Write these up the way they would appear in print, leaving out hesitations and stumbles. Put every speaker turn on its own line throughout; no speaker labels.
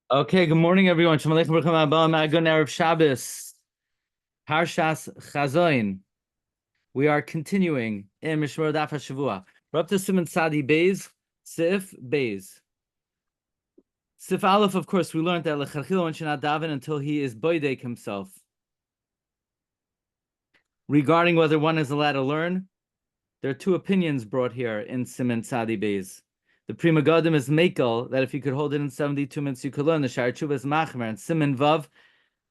Okay, good morning, everyone. Shalom Aleichem, Baruch Haba, Good Erev Shabbos, Parshas Chazoin. We are continuing in Mishmor Daf HaShavua. We're up to Siman Sadi Beis, Seif Beis. Seif Aleph, of course, we learned that Lecharchila one should not daven until he is boidek himself. Regarding whether one is allowed to learn, there are two opinions brought here in Siman Sadi Beis. The Prima Godim is Mekel, that if you could hold it in 72 minutes, you could learn. The Sha'ar Tshuva is Machmer, and Siman Vav,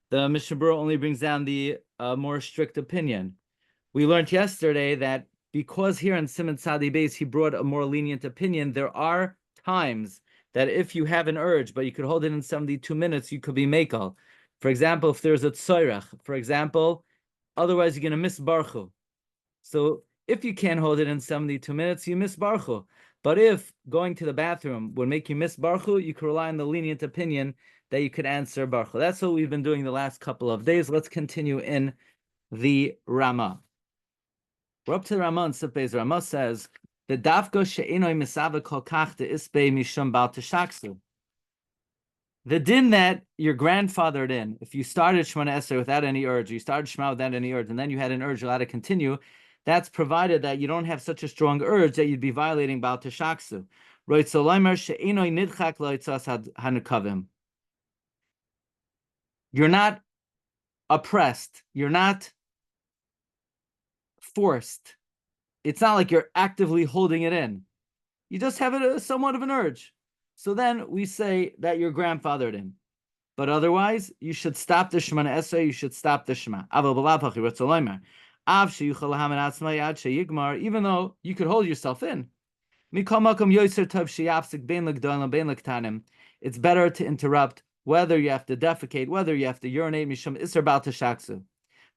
the Mishnah Berurah only brings down the more strict opinion. We learned yesterday that because here in Siman Sadi Beis he brought a more lenient opinion, there are times that if you have an urge, but you could hold it in 72 minutes, you could be mekel. For example, if there's a tzoyrach, for example, otherwise you're going to miss barchu. So if you can't hold it in 72 minutes, you miss barchu. But if going to the bathroom would make you miss barchu, you could rely on the lenient opinion that you could answer barchu. That's what we've been doing the last couple of days. Let's continue in the Ramah. We're up to the Ramah and Sifbeis. Ramah says, "The dafko she'enoi misava kol kach de isbei mishum bal teshaksu." The din that your grandfathered in, if you started Shemone Esrei without any urge, you started Shema without any urge, and then you had an urge, you're allowed to continue. That's provided that you don't have such a strong urge that you'd be violating Baal Teshaksu. You're not oppressed. You're not forced. It's not like you're actively holding it in. You just have somewhat of an urge. So then we say that you're grandfathered in. But otherwise, you should stop the Shemone Esrei, you should stop the Shema. Even though you could hold yourself in. It's better to interrupt whether you have to defecate, whether you have to urinate, mishum isser bal teshaksu.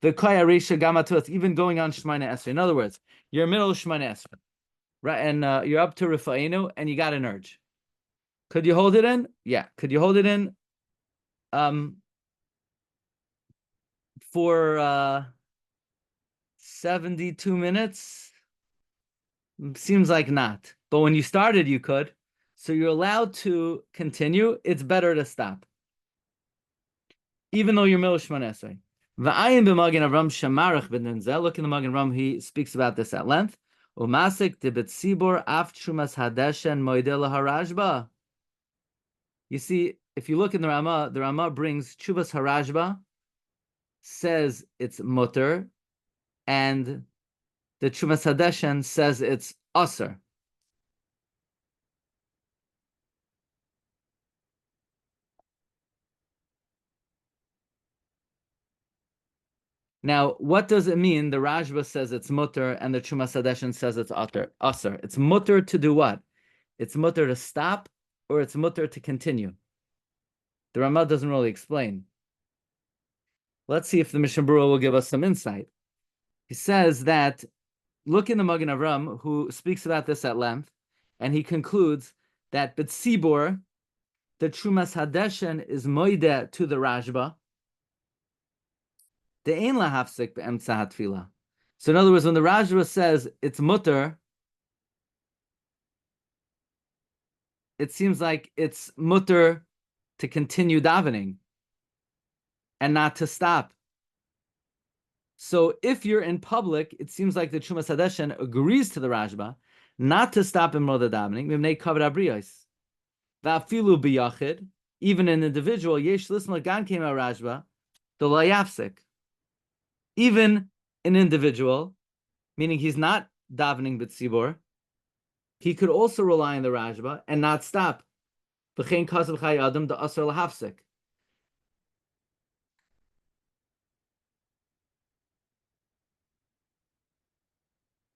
The koya reisha gamatot, even going on Shemone Esrei. In other words, you're middle of Shemone Esrei, right? And you're up to Rifa'inu, and you got an urge. Could you hold it in? Yeah. Could you hold it in? For 72 minutes? Seems like not. But when you started, you could. So you're allowed to continue. It's better to stop. Even though you're Milosh Manesai. V'ayin b'magin Avram shemarach b'nenzel. Look in the Magin Avram, he speaks about this at length. Umasik tibet sibor af trumas hadeshen moidela harajba. You see, if you look in the Ramah brings Chuvas Harajba, says it's mutter, and the Chumas Hadeshen says it's aser. Now, what does it mean? The Rajba says it's mutter, and the Chumas Hadeshen says it's aser. It's mutter to do what? It's mutter to stop, or it's mutter to continue? The Ramah doesn't really explain. Let's see if the Mishnah Berurah will give us some insight. He says that, look in the Magen Avram, who speaks about this at length, and he concludes that B'tzibor, the Trumas Hadeshen is moide to the Rajba. The ein lahafsik be'emtza hatfila. So in other words, when the Rajba says it's mutter, it seems like it's mutter to continue davening and not to stop. So if you're in public, it seems like the Trumas Hadeshen agrees to the Rajba not to stop in Moda davening. Mimnei kavod abriyos. Va'afilu biyachid, even an individual, yesh lisma gan came out Rajba, the layafsik. Even an individual, meaning he's not davening b'tzibor, he could also rely on the Rajba and not stop. V'chein kasav chay adam the asar lahafsik.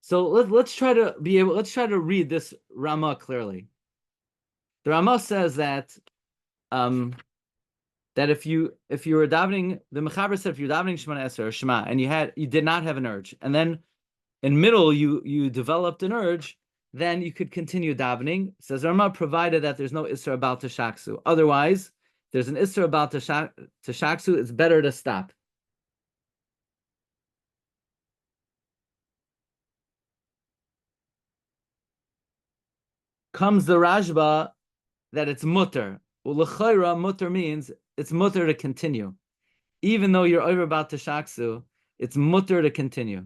So let's try to read this Ramah clearly. The Ramah says that that if you were davening, the Mechaber said if you're davening Shemone Esrei or Shema and you did not have an urge, and then in middle you developed an urge, then you could continue davening. Says Ramah, provided that there's no Isra Bal Teshaksu. Otherwise, there's an Isra Bal Teshaksu, it's better to stop. Comes the Rajba that it's mutter. L'chayra mutter means it's mutter to continue. Even though you're over about to shaksu, it's mutter to continue.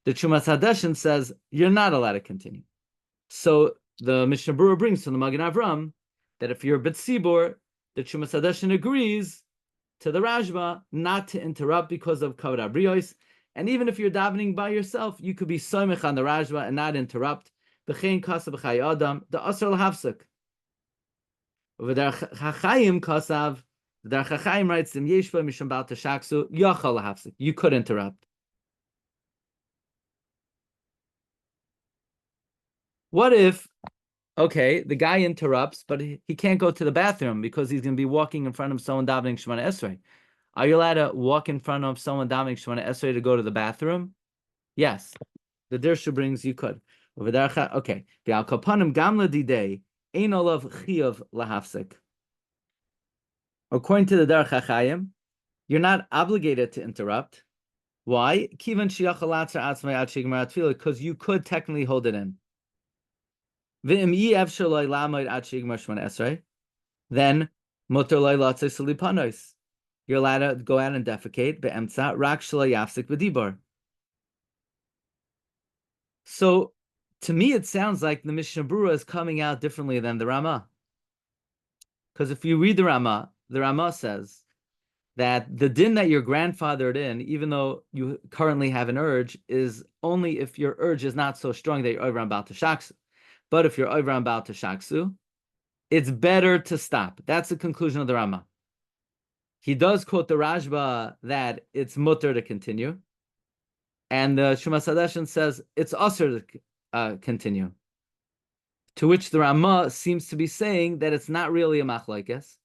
The Chumash Hadeshin says you're not allowed to continue. So the Mishnah Berurah brings from the Magen Avram that if you're a B'tzibor, the Chumash Hadeshin agrees to the Rashba not to interrupt because of Kavod Abrios. And even if you're davening by yourself, you could be soimich on the Rashba and not interrupt. B'chein kasav b'chay adam, the asr l'hafsek. V'der chachayim kasav, the Chachayim writes, "Im yeshva mishum bal tashaksu yachal l'hafsek." You could interrupt. What if, okay, the guy interrupts, but he can't go to the bathroom because he's going to be walking in front of someone davening Shemone Esrei? Are you allowed to walk in front of someone davening Shemone Esrei to go to the bathroom? Yes. The Dirshu brings you could. Okay. V'al kapanim gamla didei ein olav chiyuv lahafsek. According to the Derech HaChaim, you're not obligated to interrupt. Why? Because you could technically hold it in. Then you're allowed to go out and defecate. So to me, it sounds like the Mishnah Berurah is coming out differently than the Ramah. Because if you read the Ramah says that the din that you're grandfathered in, even though you currently have an urge, is only if your urge is not so strong that you're over and about to shaksu. But if you're over and about to shaksu, it's better to stop. That's the conclusion of the Ramah. He does quote the Rashba that it's mutter to continue, and the Chumash Hadeshin says it's asr to continue. To which the Ramah seems to be saying that it's not really a machlokes.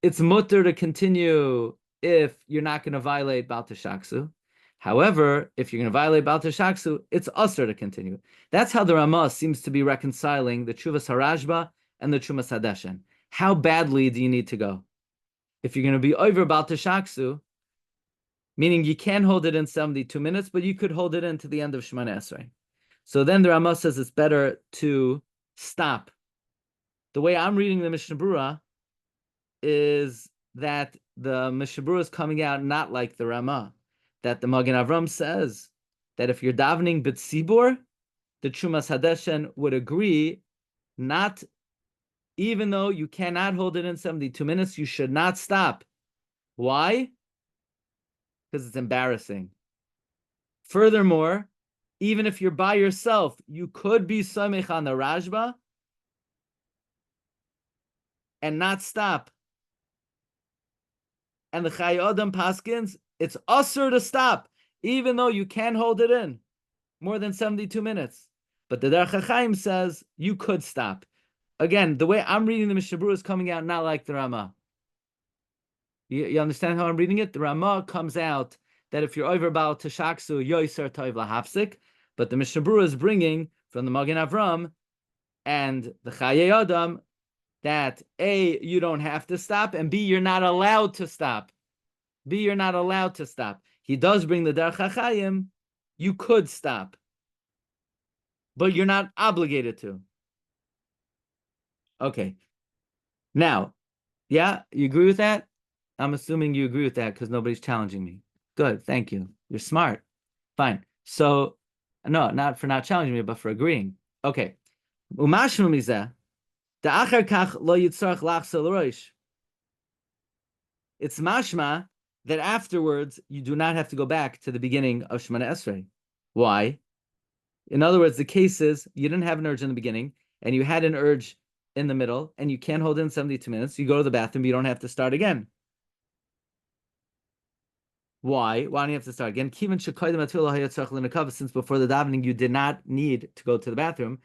It's mutter to continue if you're not going to violate Bal Tashaksu. However, if you're going to violate Bal Tashaksu, it's asr to continue. That's how the Ramah seems to be reconciling the Chuvas Harashba and the Chumash Hadeshin. How badly do you need to go? If you're going to be over Bal Tashaksu, meaning you can hold it in 72 minutes, but you could hold it in to the end of Shemone Esrei. So then the Ramah says it's better to stop. The way I'm reading the Mishnah Berurah is that the Mishnah Berurah is coming out not like the Ramah, that the Magen Avram says that if you're davening b'tzibur, the Chumash Hadeshin would agree, not even though you cannot hold it in 72 minutes, you should not stop. Why? Because it's embarrassing. Furthermore, even if you're by yourself, you could be samech on the Rashba and not stop. And the Chai Adam paskins, it's usher to stop, even though you can hold it in more than 72 minutes. But the Derech HaChaim says you could stop. Again, the way I'm reading the Mishnah Berurah is coming out not like the Ramah. You understand how I'm reading it? The Ramah comes out that if you're over Baal Tashaksu, Yoiser Toiv Lahafsik, but the Mishnah Berurah is bringing from the Magen Avram and the Chayei Adam that A, you don't have to stop, and B, you're not allowed to stop. B, you're not allowed to stop. He does bring the Derech HaChaim, you could stop, but you're not obligated to. Okay. Now, yeah, you agree with that? I'm assuming you agree with that because nobody's challenging me. Good, thank you. You're smart. Fine. So, no, not for not challenging me, but for agreeing. Okay. Umashnu mizeh, da'achar kach lo yitzarach lachsel roish. It's mashma that afterwards you do not have to go back to the beginning of Shemone Esrei. Why? In other words, the case is you didn't have an urge in the beginning, and you had an urge in the middle, and you can't hold in 72 minutes. You go to the bathroom, you don't have to start again. Why? Why don't you have to start again? Since before the davening, you did not need to go to the bathroom.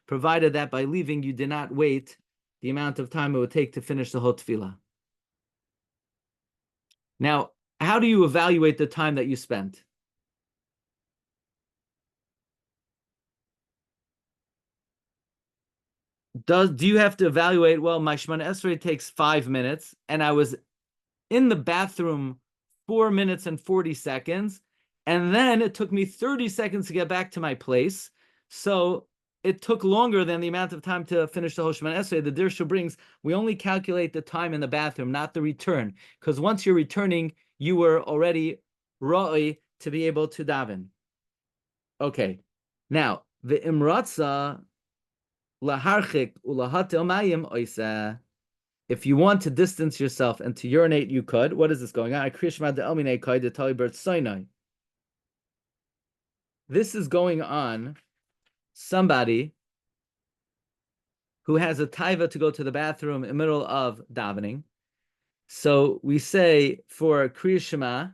Provided that by leaving, you did not wait the amount of time it would take to finish the whole tefillah. Now, how do you evaluate the time that you spent? Do you have to evaluate, well, my Shemone Esrei takes 5 minutes, and I was in the bathroom 4 minutes and 40 seconds, and then it took me 30 seconds to get back to my place. So it took longer than the amount of time to finish the whole Shemone Esrei. The Dirshu brings, we only calculate the time in the bathroom, not the return. Because once you're returning, you were already ra'i to be able to daven. Okay. Now, the imratza laharchik ulahatel mayim oisa. If you want to distance yourself and to urinate, you could. What is this going on? This is going on somebody who has a taiva to go to the bathroom in the middle of davening. So we say for Kriya Shema,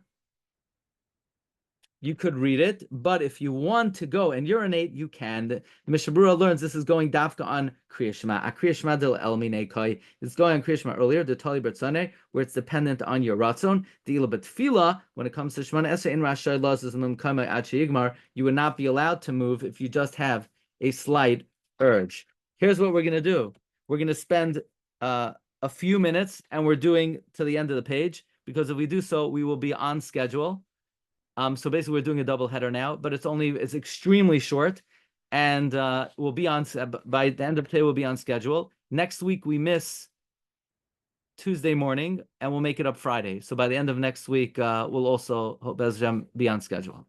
you could read it, but if you want to go and urinate, you can. The Mishnah Berurah learns this is going dafka on Kriya Shema. A Kriya Shema del el minei kai. It's going on Kriya Shema earlier, the Tali Bertzane, where it's dependent on your ratzon. The ila betfila, when it comes to Shemone Esrei in Rashai laws is memkama ad sheyigmar, you would not be allowed to move if you just have a slight urge. Here's what we're going to do. We're going to spend a few minutes, and we're doing to the end of the page, because if we do so, we will be on schedule. So basically, we're doing a double header now, but it's extremely short, and we'll be on by the end of today. We'll be on schedule. Next week we miss Tuesday morning, and we'll make it up Friday. So by the end of next week, we'll also hope be on schedule.